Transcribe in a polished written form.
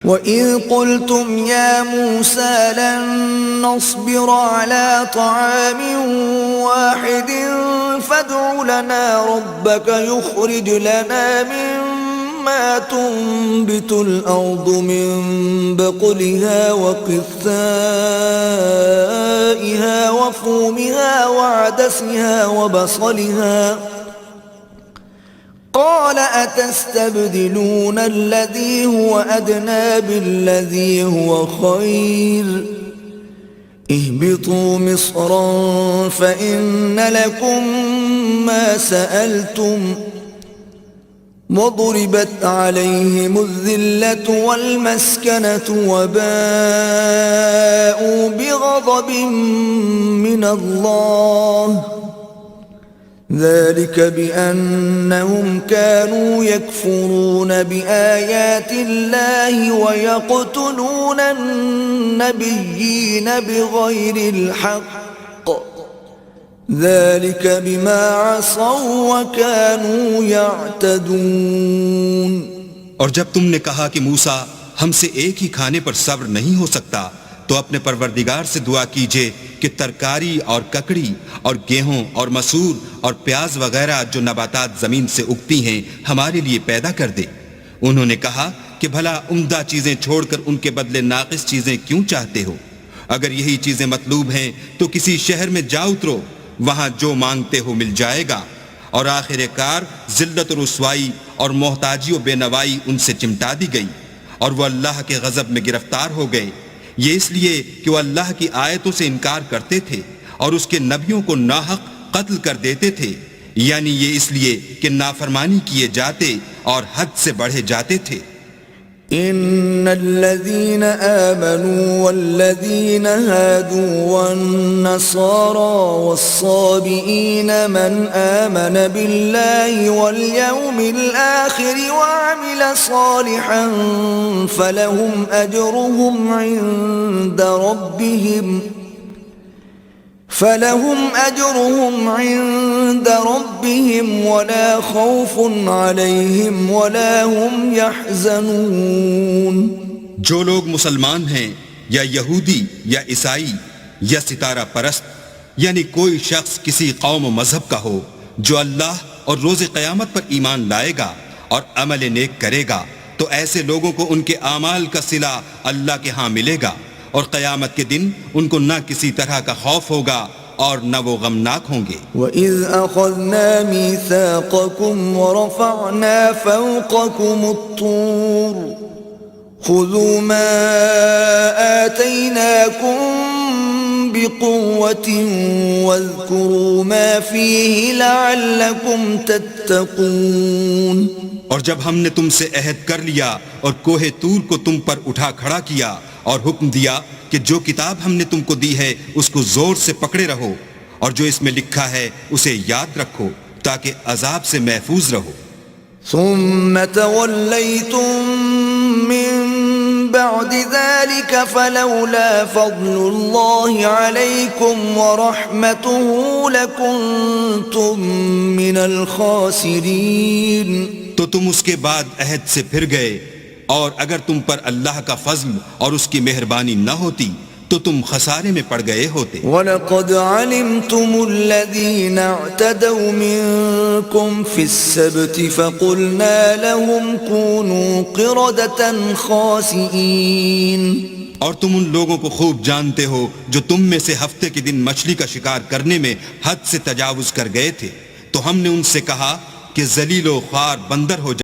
وَإِذْ قُلْتُمْ يَا مُوسَى لَن نَّصْبِرَ عَلَىٰ طَعَامٍ وَاحِدٍ فَادْعُ لَنَا رَبَّكَ يُخْرِجْ لَنَا مِمَّا تُنبِتُ الْأَرْضُ مِن بَقْلِهَا وَقِثَّائِهَا وَفُومِهَا وَعَدَسِهَا وَبَصَلِهَا قال أتستبدلون الذي هو أدنى بالذي هو خير اهبطوا مصرا فإن لكم ما سألتم وضربت عليهم الذلة والمسكنة وباءوا بغضب من الله ذلك بأنهم كانوا يكفرون بآيات الله ويقتلون النبيين بغير الحق ذلك بما عصوا وكانوا يعتدون۔ اور جب تم نے کہا کہ موسیٰ ہم سے ایک ہی کھانے پر صبر نہیں ہو سکتا تو اپنے پروردگار سے دعا کیجئے کہ ترکاری اور ککڑی اور گیہوں اور مسور اور پیاز وغیرہ جو نباتات زمین سے اگتی ہیں ہمارے لیے پیدا کر دے۔ انہوں نے کہا کہ بھلا عمدہ چیزیں چھوڑ کر ان کے بدلے ناقص چیزیں کیوں چاہتے ہو؟ اگر یہی چیزیں مطلوب ہیں تو کسی شہر میں جا اترو، وہاں جو مانگتے ہو مل جائے گا، اور آخر کار ذلت و رسوائی اور محتاجی و بے نوائی ان سے چمٹا دی گئی، اور وہ اللہ کے غضب میں گرفتار ہو گئے۔ یہ اس لیے کہ وہ اللہ کی آیتوں سے انکار کرتے تھے اور اس کے نبیوں کو ناحق قتل کر دیتے تھے، یعنی یہ اس لیے کہ نافرمانی کیے جاتے اور حد سے بڑھے جاتے تھے۔ ان الذين آمنوا والذين هادوا والنصارى والصابئين من آمن بالله واليوم الآخر وعمل صالحا فلهم أجرهم عند ربهم ولا خوف عليهم ولا هم يحزنون۔ جو لوگ مسلمان ہیں یا یہودی یا عیسائی یا ستارہ پرست، یعنی کوئی شخص کسی قوم و مذہب کا ہو جو اللہ اور روز قیامت پر ایمان لائے گا اور عمل نیک کرے گا تو ایسے لوگوں کو ان کے اعمال کا صلہ اللہ کے ہاں ملے گا، اور قیامت کے دن ان کو نہ کسی طرح کا خوف ہوگا اور نہ وہ غمناک ہوں گے۔ وَإِذْ أَخَذْنَا مِيثَاقَكُمْ وَرَفَعْنَا فَوْقَكُمُ الطُّورَ خُذُوا مَا آتَيْنَاكُمْ بِقُوَّةٍ وَاذْكُرُوا مَا فِيهِ لَعَلَّكُمْ تَتَّقُونَ۔ اور جب ہم نے تم سے عہد کر لیا اور کوہ طور کو تم پر اٹھا کھڑا کیا اور حکم دیا کہ جو کتاب ہم نے تم کو دی ہے اس کو زور سے پکڑے رہو، اور جو اس میں لکھا ہے اسے یاد رکھو تاکہ عذاب سے محفوظ رہو۔ ثم توليتم من بعد ذلك فلولا فضل الله عليكم ورحمته لكنتم من الخاسرين۔ تو تم اس کے بعد عہد سے پھر گئے، اور اگر تم پر اللہ کا فضل اور اس کی مہربانی نہ ہوتی تو تم خسارے میں پڑ گئے ہوتے۔ وَلَقَدْ عَلِمْتُمُ الَّذِينَ اعْتَدَوْا مِنكُمْ فِي السَّبْتِ فَقُلْنَا لَهُمْ كُونُوا قِرَدَةً خَاسِئِينَ۔ اور تم ان لوگوں کو خوب جانتے ہو جو تم میں سے ہفتے کے دن مچھلی کا شکار کرنے میں حد سے تجاوز کر گئے تھے، تو ہم نے ان سے کہا کہ ذلیل و خوار بندر ہو جائے۔